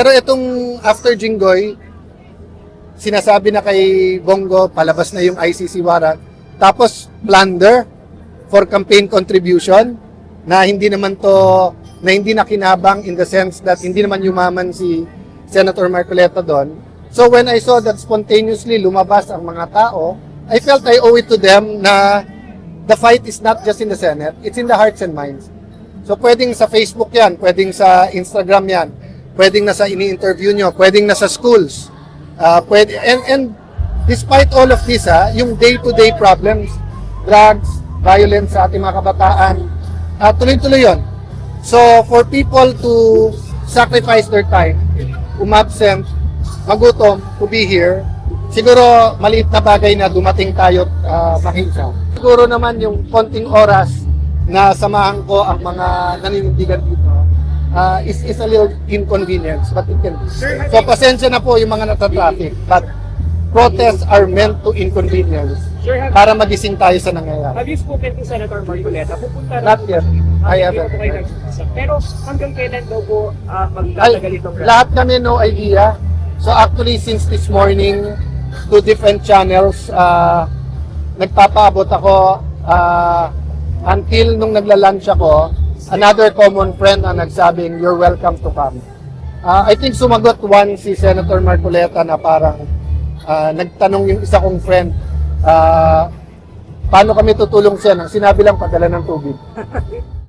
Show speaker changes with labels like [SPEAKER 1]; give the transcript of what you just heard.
[SPEAKER 1] Pero itong after Jinggoy, sinasabi na kay Bongo, palabas na yung ICC warrant. Tapos, plunder for campaign contribution na hindi naman to, na hindi nakinabang in the sense that hindi naman yumaman si Senator Marcoleta doon. So when I saw that spontaneously lumabas ang mga tao, I felt I owe it to them na the fight is not just in the Senate, it's in the hearts and minds. So pwedeng sa Facebook yan, pwedeng sa Instagram yan, pwedeng nasa ini-interview nyo, pwedeng nasa schools. And despite all of this, yung day-to-day problems, drugs, violence sa ating mga kabataan, tuloy-tuloy yun. So for people to sacrifice their time, umabsent, magutom, to be here, siguro maliit na bagay na dumating tayo makiisa. Siguro naman yung konting oras na samahan ko ang mga naninindigan dito is a little inconvenience, but it can be. So pasensya na po yung mga natatraffic, but protests are meant to inconvenience para magising tayo sa nangyayari.
[SPEAKER 2] Have you spoken to Senator Marcoleta? Pupunta
[SPEAKER 1] Not yet. I haven't.
[SPEAKER 2] Pero hanggang kailan daw po magtatagal itong
[SPEAKER 1] Lahat kami no idea. So actually since this morning, two different channels, nagpapaabot ako until nung nagla-lunch ako, another common friend ang nagsabing, you're welcome to come. I think sumagot one si Senator Marcoleta na parang nagtanong yung isa kong friend, paano kami tutulong siya? Nang sinabi lang padala ng tubig.